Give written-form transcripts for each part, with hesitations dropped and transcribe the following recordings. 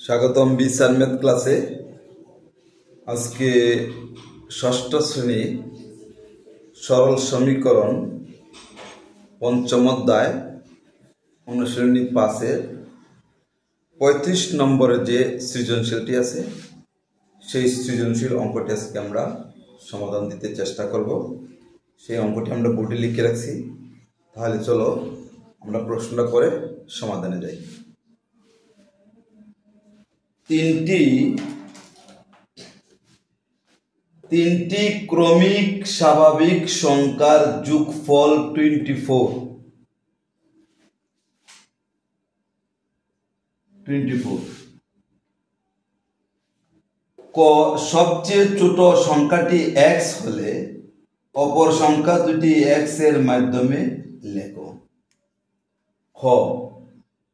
স্বাগতম বিসার ম্যাথ ক্লাসে। আজকে ষষ্ঠ শ্রেণী সরল সমীকরণ পঞ্চম অধ্যায় অনুশীলনী 5-এর 35 নম্বরের যে সৃজনশীলটি আছে সেই সৃজনশীল অঙ্কটি আজকে আমরা সমাধান দিতে চেষ্টা করব। সেই অঙ্কটি আমরা বোর্ডে লিখে রাখছি। তাহলে চলো আমরা প্রশ্নটা করে সমাধানে যাই। তিনটি ক্রমিক স্বাভাবিক সংখ্যার যোগফল 24। ক সবচেয়ে ছোট সংখ্যাটি x হলে অপর সংখ্যা দুটি x এর মাধ্যমে লেখো। খ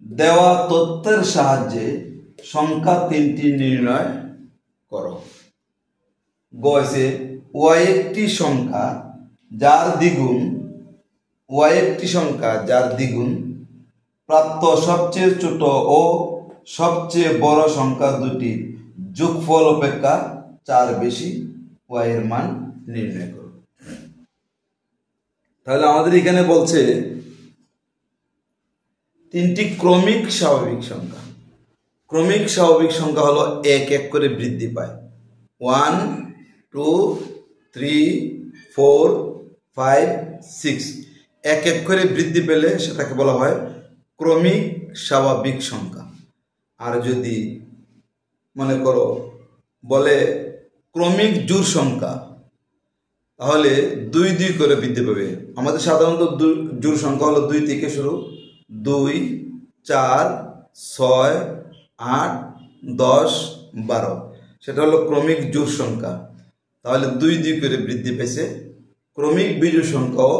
দেওয়া তথ্যের সাহায্যে সংখ্যা তিনটি নির্ণয় করো। গ আছে y একটি সংখ্যা যার দ্বিগুণ প্রাপ্ত সবচেয়ে ছোট ও সবচেয়ে বড় সংখ্যা দুটি যোগফল অপেক্ষা 4 বেশি, y এর মান নির্ণয় করো। তাহলে আমাদের এখানে বলছে তিনটি ক্রমিক স্বাভাবিক সংখ্যা। ক্রমিক স্বাভাবিক সংখ্যা হলো এক এক করে বৃদ্ধি পায়। 1 2 3 4 5 6 এক এক করে বৃদ্ধি পেলে সেটাকে বলা হয় ক্রমিক স্বাভাবিক সংখ্যা। আর যদি মনে করো বলে ক্রমিক জোড় সংখ্যা, তাহলে 2 2 করে বৃদ্ধি পাবে। আমাদের সাধারণত জোড় সংখ্যা হলো 2 থেকে শুরু, 2 4 6 8 10 12, সেটা হলো ক্রমিক জোড় সংখ্যা। তাহলে 2 2 করে বৃদ্ধি পেয়েছে। ক্রমিক বিজোড় সংখ্যাও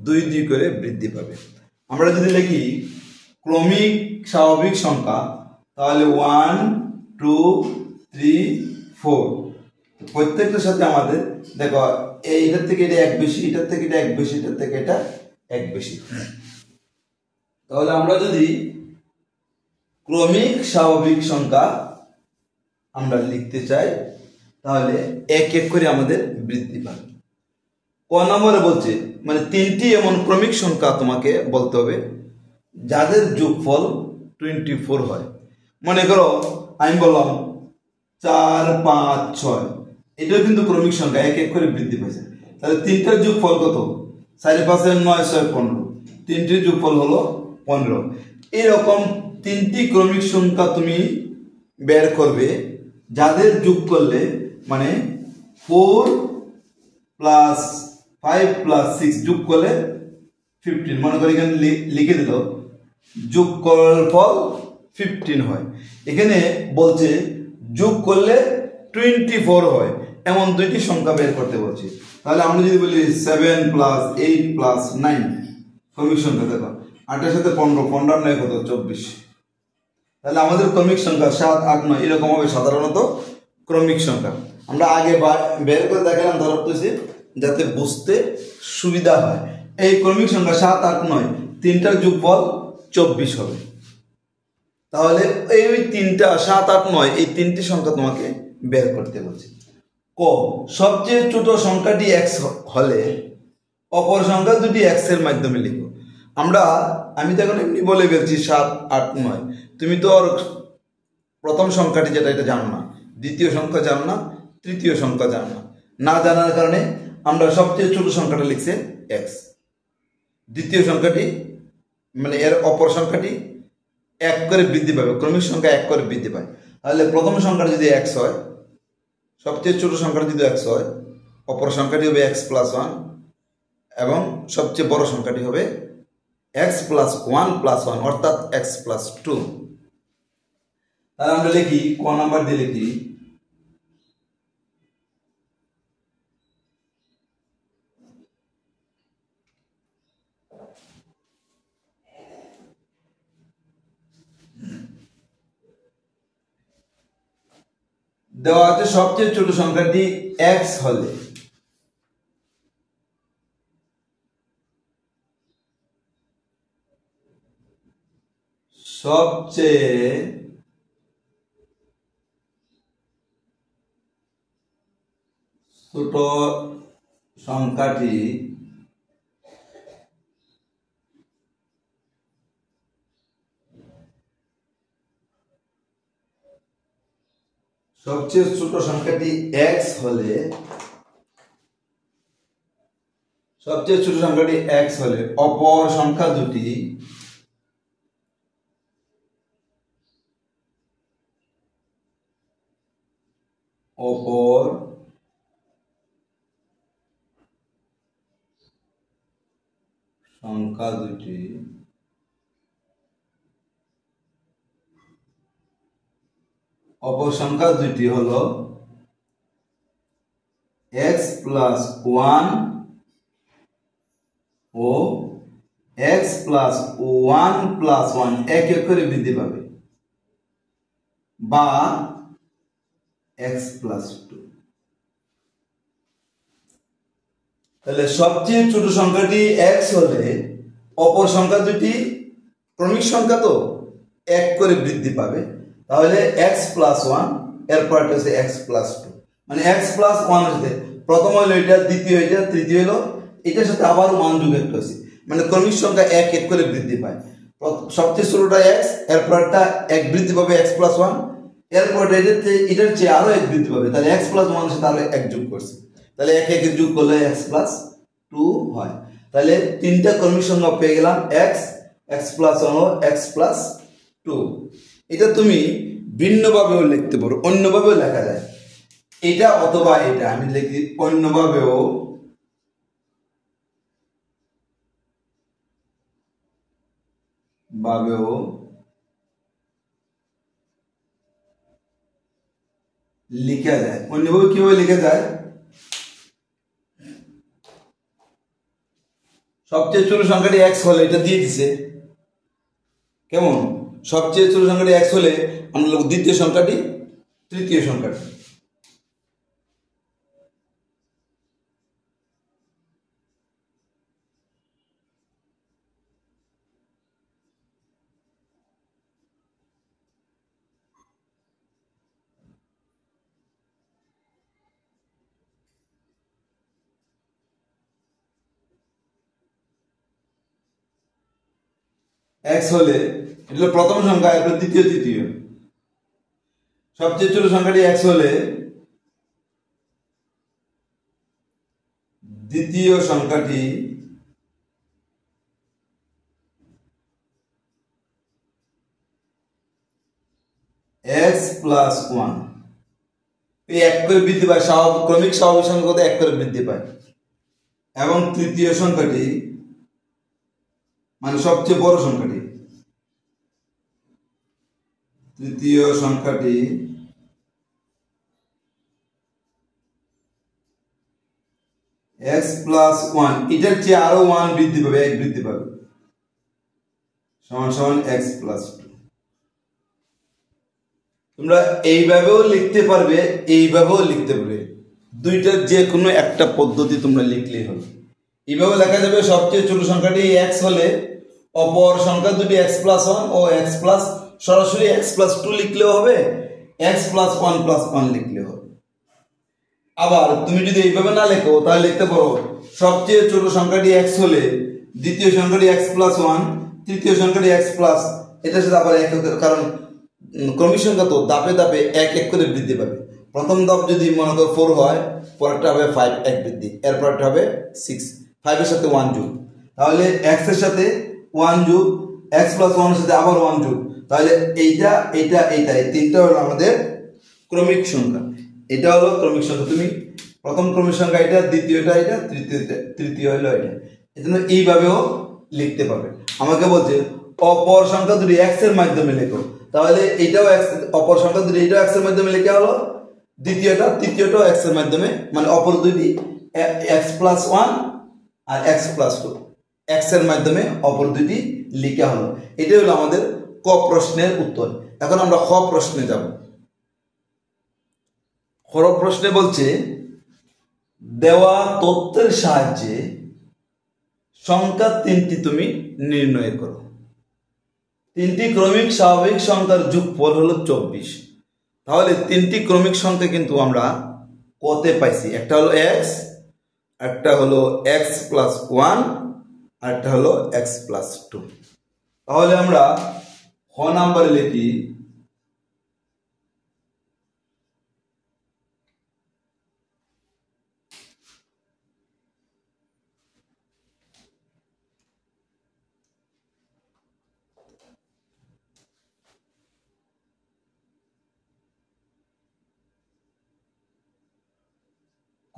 2 2 করে বৃদ্ধি পাবে। আমরা যদি লিখি ক্রমিক স্বাভাবিক সংখ্যা, তাহলে 1 2 3 4, প্রত্যেকটার সাথে আমাদের দেখো এইটার থেকে এটা এক বেশি, এটার থেকে এটা এক বেশি, এটার থেকে এটা এক বেশি। তাহলে আমরা যদি ক্রমিক স্বাভাবিক সংখ্যা আমরা লিখতে চাই, তাহলে এক এক করে আমাদের বৃদ্ধি পাবে। ক নম্বরে বলছে মানে তিনটি এমন ক্রমিক সংখ্যা তোমাকে বলতে হবে যাদের যোগফল 24 হয়। মনে করো আমি বললাম 4 5 6, এটাও কিন্তু ক্রমিক সংখ্যা, এক এক করে বৃদ্ধি পাইছে। তাহলে তিনটার যোগফল কত? 4 5 9 6 15, তিনটির যোগফল হলো 15। এরকম তিনটি ক্রমিক সংখ্যা তুমি বের করবে যাদের যোগ করলে মানে 4 + 5 + 6 যোগ করলে 15। মনে করি এখানে লিখে দিল যোগফল 15 হয়। এখানে বলছে যোগ করলে 24 হয়, এমন দুইটি সংখ্যা বের করতে বলছে। তাহলে আমরা যদি বলি 7 + 8 + 9, ক্রমিক সংখ্যা দেখো 8 এর সাথে 15, 15 9 কত? 24। তাহলে আমাদের ক্রমিক সংখ্যা 7 8 9 এরকম হবে সাধারণত ক্রমিক সংখ্যা। আমরা আগে বের করে দেখালাম ধরতেছি যাতে বুঝতে সুবিধা হয়। এই ক্রমিক সংখ্যা 7 8 9 তিনটার যোগফল 24 হবে। তাহলে এই তিনটা 7 8 9 এই তিনটি সংখ্যা তোমাকে বের করতে বলছে। ক সবচেয়ে ছোট সংখ্যাটি x হলে অপর সংখ্যা দুটি x এর মাধ্যমে লিখো। আমি তো এখন এমনি বলে ফেলছি 7 8 9, তুমি তো আর প্রথম সংখ্যাটি যেটা এটা জানো না, দ্বিতীয় সংখ্যা জানো না, তৃতীয় সংখ্যা জানো না। না জানার কারণে আমরা সবচেয়ে ছোট সংখ্যাটা লিখছে x, দ্বিতীয় সংখ্যাটি মানে এর অপর সংখ্যাটি 1 করে বৃদ্ধি পাবে, ক্রমিক সংখ্যা 1 করে বৃদ্ধি পায়। তাহলে প্রথম সংখ্যাটা যদি x হয়, সবচেয়ে ছোট সংখ্যাটা যদি x হয়, অপর সংখ্যাটি হবে x + 1 এবং সবচেয়ে বড় সংখ্যাটি হবে x + 1 + 1 অর্থাৎ x + 2। তাহলে আমরা লিখি ক নাম্বার দিয়ে লিখি দেওয়া আছে সবচেয়ে ছোট সংখ্যাটি x হলে সবচেয়ে ছোট সংখ্যাটি সবচেয়ে ছোট সংখ্যাটি x হলে অপর সংখ্যা দুটি হলো x প্লাস 1 ও x প্লাস 1 প্লাস 1 এক এক করে বৃদ্ধি পাবে, বা x প্লাস 2। তাহলে সবচেয়ে ছোট সংখ্যাটি x হলে অপর সংখ্যা দুটি ক্রমিক সংখ্যা তো এক করে বৃদ্ধি পাবে, তাহলে x প্লাস 1 এরপর হচ্ছে x প্লাস 2, মানে x প্লাস 1 হচ্ছে প্রথম হলো এটা, দ্বিতীয় এটা, তৃতীয় হলো এটার সাথে আবার 1 যোগ একটা হচ্ছে, মানে ক্রমিক সংখ্যা এক এক করে বৃদ্ধি পায়। সবচেয়ে ছোটটা x, এরপরটা এক বৃদ্ধি পাবে x প্লাস 1, এরপর এটার চেয়ে আরো এক বৃদ্ধি পাবে, তাহলে x প্লাস 1 এর সাথে আরো এক যোগ করছে, তাহলে এক এক যোগ করলে x প্লাস 2 হয়। তাহলে তিনটা ক্রমিক সংখ্যা পেয়ে গেলাম, x প্লাস 1 ও x প্লাস 2। এটা তুমি ভিন্নভাবেও লিখতে পারো, অন্যভাবেও লেখা যায়, এটা অথবা এটা। আমি লিখি অন্যভাবেও লিখা যায়। অন্যভাবে কিভাবে লিখা যায়? সবচেয়ে ছোট সংখ্যাটি x হলে, এটা দিয়ে দিছে কেমন, সবচেয়ে ছোট সংখ্যাটি x হলে আমরা লিখব দ্বিতীয় সংখ্যাটি তৃতীয় সংখ্যাটি। x হলে এটা প্রথম সংখ্যা, এরপর দ্বিতীয় তৃতীয়। সবচেয়ে ছোট সংখ্যাটি x হলে দ্বিতীয় সংখ্যাটি x প্লাস 1 এই এক করে বৃদ্ধি পায়, ক্রমিক স্বাভাবিক সংখ্যা এক করে বৃদ্ধি পায়। এবং তৃতীয় সংখ্যাটি মানে সবচেয়ে বড় সংখ্যাটি, তৃতীয় সংখ্যাটি x প্লাস 1 এটার চেয়ে আরো 1 বৃদ্ধি পাবে, এক বৃদ্ধি পাবে, সমান সমান x প্লাস 2। তোমরা এইভাবেও লিখতে পারবে, এইভাবেও লিখতে পারবে, দুইটার যে কোনো একটা পদ্ধতি তোমরা লিখলেই হবে। এইভাবে লেখা যাবে, সবচেয়ে ছোট সংখ্যাটি x হলে অপর সংখ্যা দুটি x প্লাস 1 ও x প্লাস, সরাসরি x প্লাস 2 লিখলেও হবে, x প্লাস 1 প্লাস 1 লিখলেও হবে। আবার তুমি যদি এইভাবে না লেখো তাহলে লিখতে পারো, সবচেয়ে ছোট সংখ্যাটি x হলে দ্বিতীয় সংখ্যাটি x প্লাস 1, তৃতীয় সংখ্যাটি x প্লাস, এটার সাথে আবার এক, কারণ ক্রমিক সংখ্যা তো ধাপে ধাপে এক এক করে বৃদ্ধি পাবে। প্রথম ধাপ যদি মনে করো 4 হয়, পরেরটা হবে 5 এক বৃদ্ধি, এরপরটা হবে 6, 5 এর সাথে 1 যোগ, তাহলে x এর সাথে 1 যোগ, x প্লাস 1 এর সাথে আবার 1 যোগ, তাহলে এইটা এইটা এইটা এই তিনটা হলো আমাদের ক্রমিক সংখ্যা। এটা হলো ক্রমিক সংখ্যা, তুমি প্রথম ক্রমিক সংখ্যা এটা, দ্বিতীয়টা এটা, তৃতীয় হলো এটা। এজন্য এইভাবেও লিখতে পারবে। আমাকে বলছে অপর সংখ্যা দুটি x এর মাধ্যমে লেখো, তাহলে এইটাও x, অপর সংখ্যা দুটি এটাও x এর মাধ্যমে লেখা হলো, দ্বিতীয়টা তৃতীয়টাও x এর মাধ্যমে, মানে অপর দুটি x প্লাস 1 আর x প্লাস 2 x এর মাধ্যমে অপর দুটি লেখা হলো। এটাই হলো আমাদের ক প্রশ্নের উত্তর। এখন আমরা খ প্রশ্নে যাব। খ প্রশ্নে বলছে দেওয়া তথ্যের সাহায্যে সংখ্যা তিনটি তুমি নির্ণয় করো। তিনটি ক্রমিক স্বাভাবিক সংখ্যার যোগফল হলো 24। তাহলে তিনটি ক্রমিক সংখ্যা কিন্তু আমরা কতে পাইছি, একটা হলো এক্স, একটা হলো এক্স প্লাস ওয়ান, আর একটা হলো এক্স প্লাস টু। তাহলে আমরা খ নাম্বারে লিখি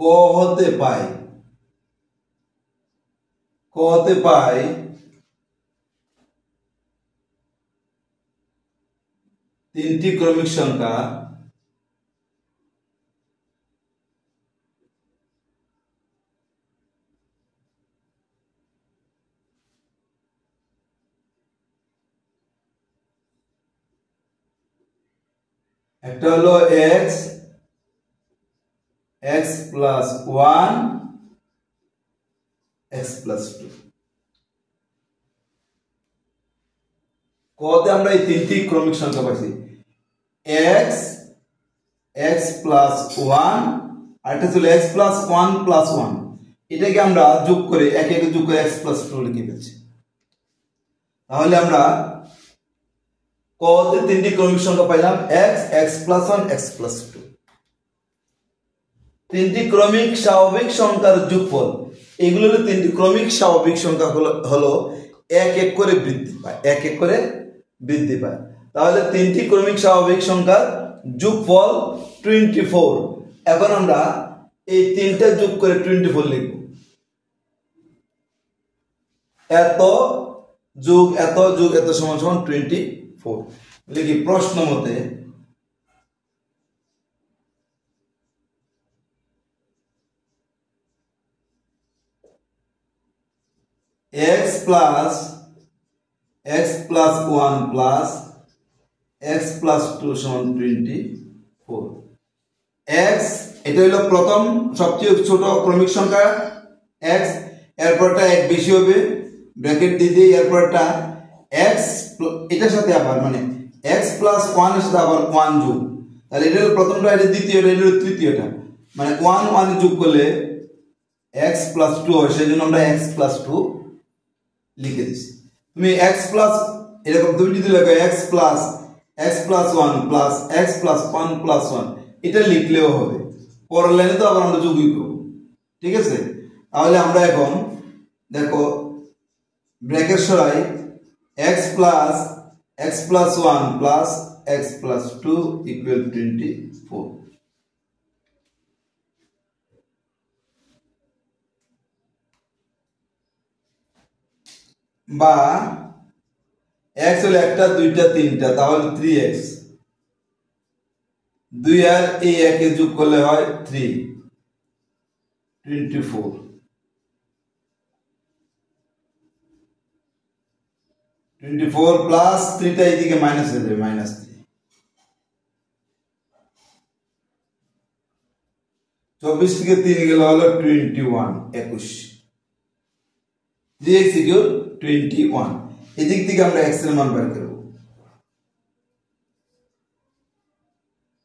ক হতে পাই, ক হতে পাই তিনটি ক্রমিক সংখ্যা একটা হলো x, x plus one, x plus two. কতে আমরা এই তিনটি ক্রমিক সংখ্যা পাইছি, এক্স, এক্স প্লাস ওয়ান, আর একটা ছিল x plus one plus one. এটাকে আমরা যোগ করে একে একে যোগ করে এক্স প্লাস টু লিখে ফেলছি। তাহলে আমরা কতে তিনটি ক্রমিক সংখ্যা পাইলাম, x, x plus one, x plus two. তিনটি ক্রমিক স্বাভাবিক সংখ্যার যোগফল, এগুলো হলো তিনটি ক্রমিক স্বাভাবিক সংখ্যা হলো এক এক করে বৃদ্ধি পায়, এক এক করে বৃদ্ধি পায়। তাহলে তিনটি ক্রমিক স্বাভাবিক সংখ্যার যোগফল 24। এখন আমরা এই তিনটা যোগ করে 24 লিখব। এত যোগ এত যোগ এত সমান সমান 24 লিখি। প্রশ্ন মতে x plus one plus x plus two সমান 24। এক্স এটা হলো প্রথম সবচেয়ে ছোট ক্রমিক সংখ্যা এক্স, এরপরটা এক বেশি হবে, ব্র্যাকেট দিয়ে দিই, এরপরটা এক্স এটার সাথে আবার মানে এক্স প্লাস ওয়ান এর সাথে আবার ওয়ান যোগ, তাহলে এটা হলো প্রথমটা, এটা দ্বিতীয়টা, এটা হলো তৃতীয়টা, মানে ওয়ান ওয়ান যোগ করলে এক্স প্লাস টু হয়, সেই জন্য আমরা এক্স প্লাস টু লিখে দিচ্ছি। তুমি এক্স প্লাস এরকম তুমি যদি লেখো x plus one plus x plus one plus one, এটা লিখলেও হবে, পরের লাইনে তো আবার আমরা যোগই করবো, ঠিক আছে। তাহলে আমরা এখন দেখো ব্র্যাকেট সরাই, x plus one plus x plus two equal 24। বা এক্স হলো একটা দুইটা তিনটা, তাহলে 3x, দুই আর এই একে যোগ করলে হয় 3, 24। 24 প্লাস 3টা এইদিকে মাইনাস হয়ে যাবে, -3। 24 থেকে 3 গেল হলো 21, 21। 3x equal 21। এদিক থেকে আমরা x এর মান বের করব,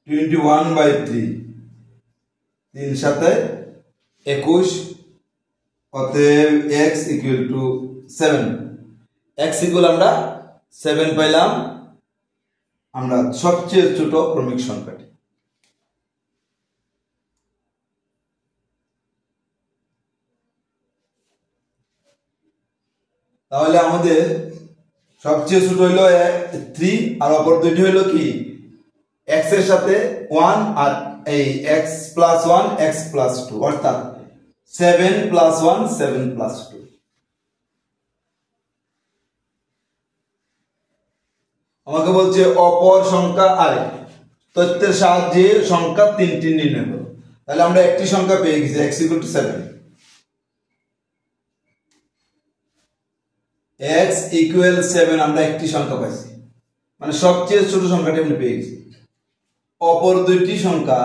21/3, 3 সাথে 21, অতএব x equal to 7। x equal আমরা 7 পাইলাম, আমরা সবচেয়ে ছোট ক্রমিক সংখ্যাটি। তাহলে আমাদের সবচেয়ে ছোট হইলো 3, আর অপর দুইটি হইলো কি x এর সাথে 1 আর এই x প্লাস 1 x প্লাস 2, অর্থাৎ 7 প্লাস 1 7 প্লাস 2। আমাকে বলছে অপর সংখ্যা আরেক তথ্যের সাহায্যে সংখ্যা তিনটি নির্ণয় করো। তাহলে আমরা একটি সংখ্যা পেয়ে গেছি, x equal to 7, x equal 7, আমরা একটি সংখ্যা পাইছি, মানে সবচেয়ে ছোট সংখ্যাটি আমরা পেয়ে গেছি। অপর দুইটি সংখ্যা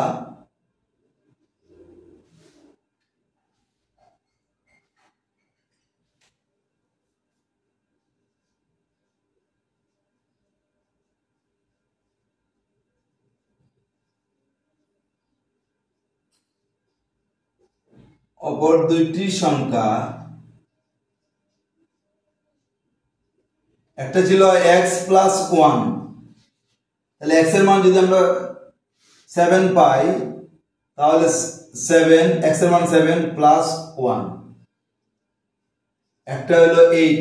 অপর দুইটি সংখ্যা, একটা ছিল x প্লাস 1, তাহলে x এর মান যদি আমরা 7 পাই তাহলে 7 x এর মান 7 প্লাস 1, একটা হলো 8,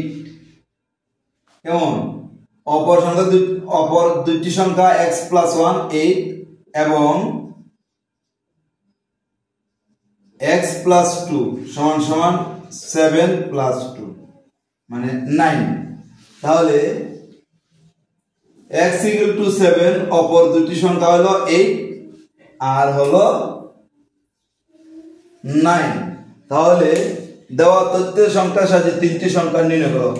কেমন? অপর দুইটি সংখ্যা x প্লাস 1 8 এবং x প্লাস 2 সমান সমান 7 প্লাস 2 মানে 9। তাহলে x ইকুয়াল টু 7, অপর দুটি সংখ্যা হলো 8 আর হলো 9। তাহলে দেওয়া তথ্যের সংখ্যার সাথে তিনটি সংখ্যা নির্ণয় করো।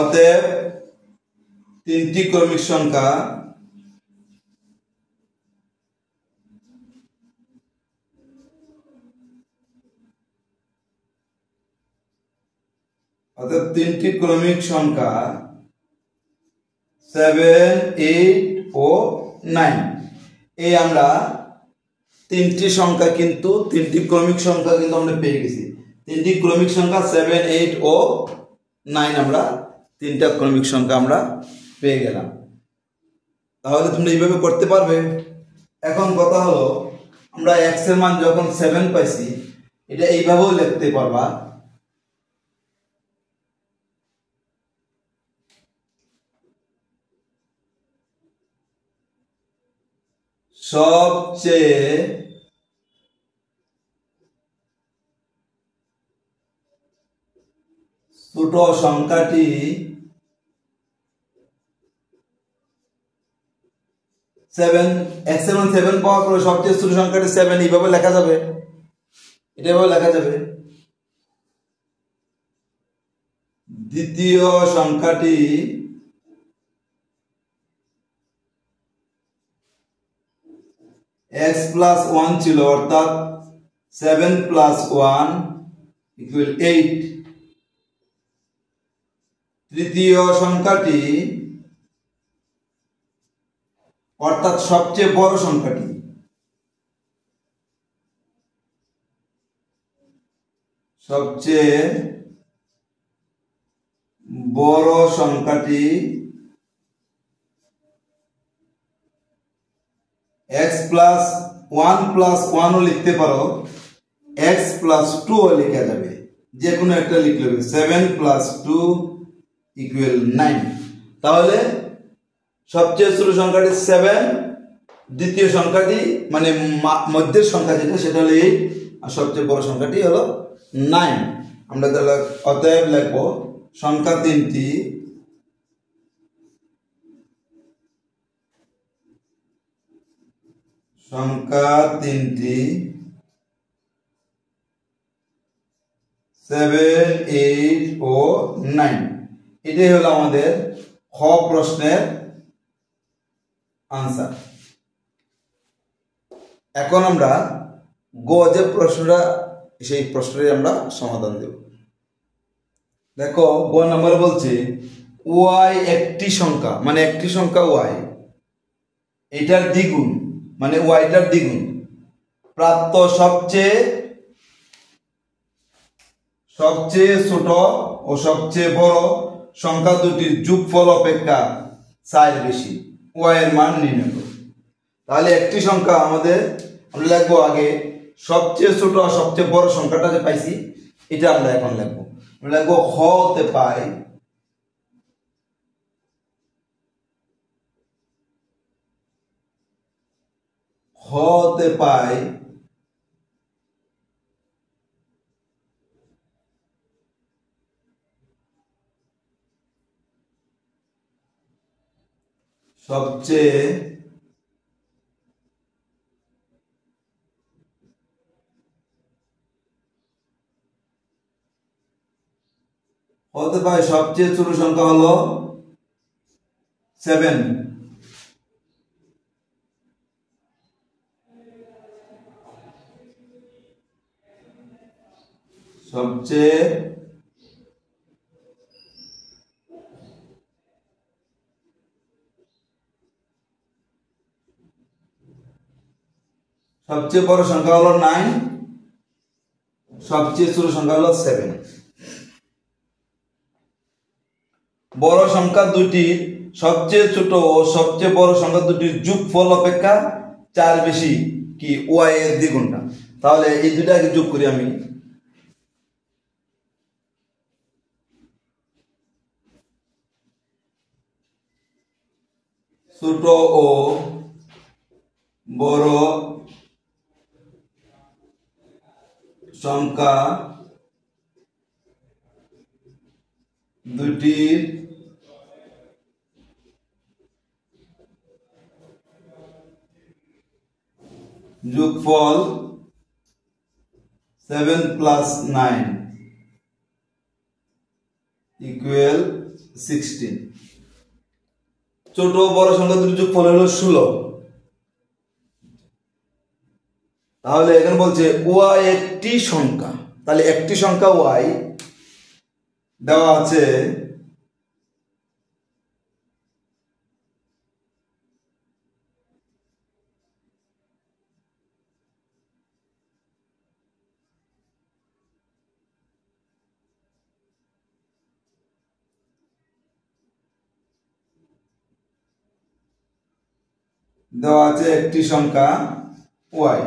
অতএব তিনটি ক্রমিক সংখ্যা অর্থাৎ তিনটি ক্রমিক সংখ্যা 7 8 ও 9। এই আমরা তিনটি সংখ্যা কিন্তু তিনটি ক্রমিক সংখ্যা কিন্তু আমরা পেয়ে গেছি। তিনটি ক্রমিক সংখ্যা 7 8 ও 9, আমরা তিনটা ক্রমিক সংখ্যা আমরা পেয়ে গেলাম। তাহলে তোমরা এইভাবে করতে পারবে। এখন কথা হলো আমরা x এর মান যখন 7 পাইছি এটা এইভাবেও লিখতে পারবা। সবচেয়ে ছোট সংখ্যাটি 7, x এর মান 7 পাওয়ার পরে সবচেয়ে ছোট সংখ্যাটি 7, এইভাবে লেখা যাবে, এটা এভাবে লেখা যাবে। দ্বিতীয় সংখ্যাটি x প্লাস 1 ছিল, অর্থাৎ 7 প্লাস 1 ইকুয়াল 8। তৃতীয় সংখ্যাটি অর্থাৎ সবচেয়ে বড় সংখ্যাটি, সবচেয়ে বড় সংখ্যাটি x প্লাস 1 প্লাস 1 ও লিখতে পারো, x প্লাস 2 ও লেখা যাবে, যে কোনো একটা লিখলে হবে। 7 প্লাস 2 ইকুয়াল 9। তাহলে সবচেয়ে ছোট সংখ্যাটি 7, দ্বিতীয় সংখ্যাটি মানে মধ্যের সংখ্যা যেটা সেটা হলো 8, আর সবচেয়ে বড় সংখ্যাটি হলো 9। আমরা তাহলে অতএব লিখবো সংখ্যা তিনটি সংখ্যা তিনটি 7 8 ও 9। এটাই হলো আমাদের খ প্রশ্নের আনসার। এখন আমরা গ যে প্রশ্নটা, সেই প্রশ্নের আমরা সমাধান দেব। দেখো গ নাম্বার বলছে y একটি সংখ্যা, মানে একটি সংখ্যা y, এটার দ্বিগুণ মানে ওয়াইটার দ্বিগুণ, প্রাপ্ত সবচেয়ে ছোট ও সবচেয়ে বড় সংখ্যা দুটির যোগফল অপেক্ষা 4 বেশি, ওয়াই এর মান নির্ণয় করো। তাহলে একটি সংখ্যা আমরা লিখবো আগে সবচেয়ে ছোট আর সবচেয়ে বড় সংখ্যাটা যে পাইছি এটা আমরা এখন লিখবো। আমরা লিখবো খ হতে পাই সবচেয়ে সবচেয়ে ছোট সংখ্যা হলো 7, সবচেয়ে বড় সংখ্যা হলো 9, সবচেয়ে ছোট সংখ্যা হলো 7। বড় সংখ্যা দুটির সবচেয়ে ছোট ও সবচেয়ে বড় সংখ্যা দুটির যোগফল অপেক্ষা 4 বেশি কি y এর দ্বিগুণটা। তাহলে এই দুটাকে যোগ করি আমি। ছোট ও বড় সংখ্যা দুটির যোগফল 7 + 9 = 16। ছোট ও বড় সংখ্যা দুটির যোগফল হলো 16। তাহলে এখানে বলছে y একটি সংখ্যা, তাহলে একটি সংখ্যা y দেওয়া আছে একটি সংখ্যা y।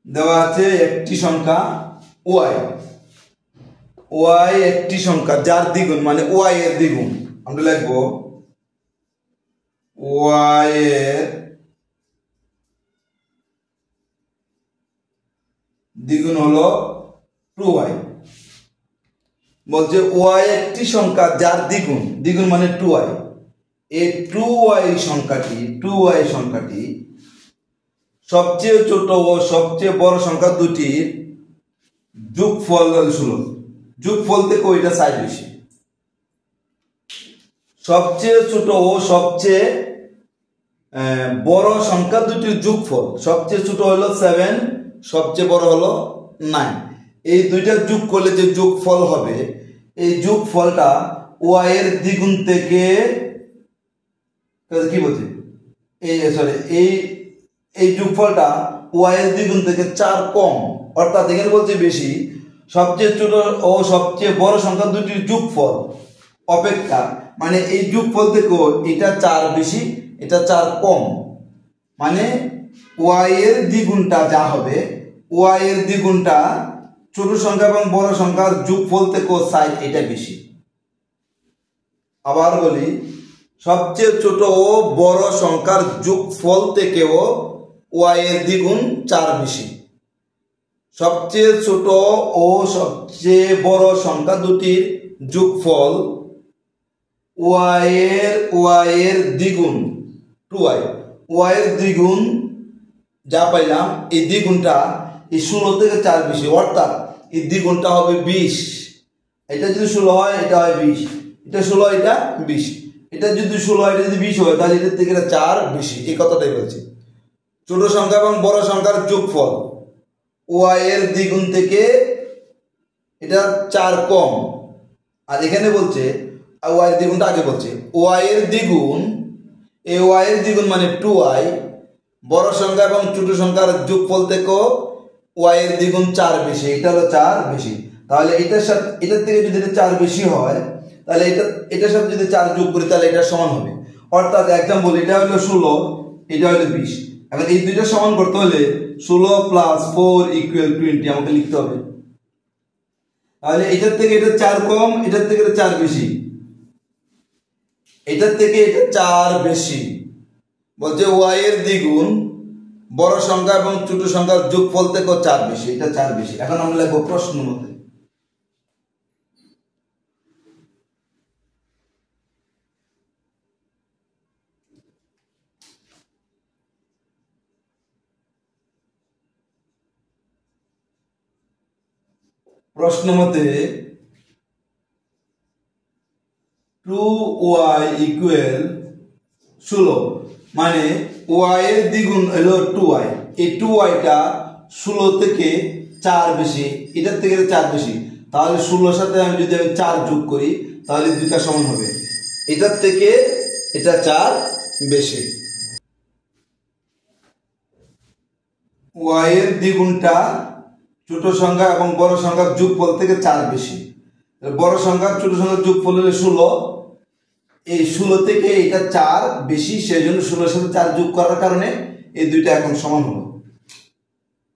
দেওয়া আছে একটি সংখ্যা y, y একটি সংখ্যা যার দ্বিগুণ মানে y এর দ্বিগুণ। আমরা লিখব y এর দ্বিগুণ হলো 2y। বলছে y একটি সংখ্যা যার দ্বিগুণ, দ্বিগুণ মানে 2y। এই 2y সংখ্যাটি সবচেয়ে ছোট ও সবচেয়ে বড় সংখ্যা দুটির যোগফল 16। যোগফল থেকে ওইটা 4 বেশি। সবচেয়ে ছোট ও সবচেয়ে বড় সংখ্যা দুটির যোগফল, সবচেয়ে ছোট হলো 7, সবচেয়ে বড় হলো 9। এই দুইটা যোগ করলে যে যোগফল হবে, এই যোগফলটা y এর দ্বিগুণ থেকে কি বলছে এই যোগফলটা y এর দ্বিগুণ থেকে 4 কম, অর্থাৎ এখানে বলছে বেশি। সবচেয়ে ছোট ও সবচেয়ে বড় সংখ্যা দুটির যোগফল অপেক্ষা মানে এই যোগফল থেকে এটা 4 বেশি, এটা 4 কম, মানে y এর দ্বিগুণটা যা হবে, y এর দ্বিগুণটা ছোট সংখ্যা এবং বড় সংখ্যার যোগফল থেকে 4 এটা বেশি। আবার বলি, সবচেয়ে ছোট ও বড় সংখ্যার যোগফল থেকেও y এর দ্বিগুণ 4 বেশি। সবচেয়ে ছোট ও সবচেয়ে বড় সংখ্যা দুটির যোগফল y এর দ্বিগুণ 2y, y এর দ্বিগুণ যা পাইলাম, এই দ্বিগুণটা এই 16 থেকে 4 বেশি, অর্থাৎ এই দ্বিগুণটা হবে 20। এটা যদি 16 হয় এটা হয় 20, এটা 16 এটা 20, এটা যদি 16 হয় এটা যদি 20 হয় তাহলে এটার থেকে এটা 4 বেশি। এই কথাটাই বলছি। ছোট সংখ্যা এবং বড় সংখ্যার যোগফল y এর দ্বিগুণ থেকে এটা 4 কম। আর এখানে বলছে y এর দ্বিগুণটা আগে বলছে, y এর দ্বিগুণ, এই y এর দ্বিগুণ মানে 2y, বড় সংখ্যা এবং ছোট সংখ্যার যোগফল থেকে y এর দ্বিগুণ 4 বেশি, এটা হলো 4 বেশি। তাহলে এটার সাথে এটার থেকে যদি এটা 4 বেশি হয় তাহলে এটার সাথে যদি 4 যোগ করি তাহলে এটা সমান হবে। অর্থাৎ এক্সাম্পল, এটা হলো 16, এটা হলো 20। এখন এই দুইটা সমান করতে হলে 16 + 4 = 20 আমাকে লিখতে হবে। তাহলে এটার থেকে এটা 4 কম, এটার থেকে এটা 4 বেশি, এটার থেকে এটা 4 বেশি। বলছে y এর দ্বিগুণ বড় সংখ্যা এবং ছোট সংখ্যার যোগফল থেকে 4 বেশি, এটা 4 বেশি। এখন আমরা লিখব প্রশ্ন মতে। প্রশ্ন মতে 2y = 16, মানে y এর দ্বিগুণ হলো 2y। এই 2yটা 16 থেকে 4 বেশি, এটার থেকে 4 বেশি। তাহলে 16 সাথে আমি যদি 4 যোগ করি তাহলে দুইটা সমান হবে, এটার থেকে এটা 4 বেশি। ওয়াই এর দ্বিগুণটা ছোট সংখ্যা এবং বড় সংখ্যার যোগফল থেকে 4 বেশি। বড় সংখ্যা ছোট সংখ্যার যোগফল হলে 16, এই 16 থেকে এটা 4 বেশি, সেই জন্য 16 সাথে 4 যোগ করার কারণে এই দুইটা এখন সমান হলো।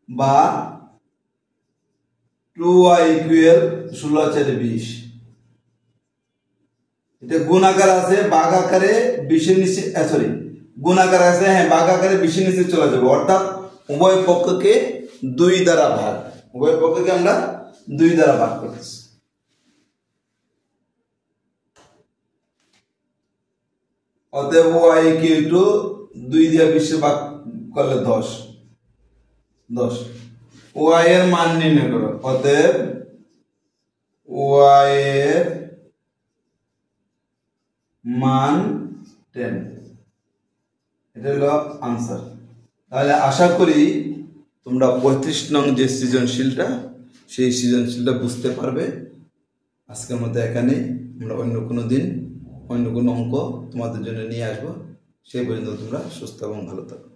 বা 2y ইকুয়াল 16 4 20। এটা গুণ আকার আছে, ভাগ আকারে 20 এর নিচে সরি গুণ আকার আছে, হ্যাঁ ভাগ আকারে 20 এর নিচে চলে যাবে, অর্থাৎ উভয় পক্ষকে 2 দ্বারা ভাগ, উভয় পক্ষকে আমরা 2 দ্বারা ভাগ করতেছি। অতএব y ইকুয়াল টু 2 দিয়ে 20 ভাগ করলে 10। y এর মান নির্ণয় করো। অতএব y এর মান 10, এটা হলো আনসার। তাহলে আশা করি তোমরা 35 নং যে সৃজনশীলটা, সেই সৃজনশীলটা বুঝতে পারবে। আজকের মতো এখানেই, আমরা অন্য কোনো দিন অন্য কোনো অঙ্ক তোমাদের জন্য নিয়ে আসবো। সেই পর্যন্ত তোমরা সুস্থ এবং ভালো থাকো।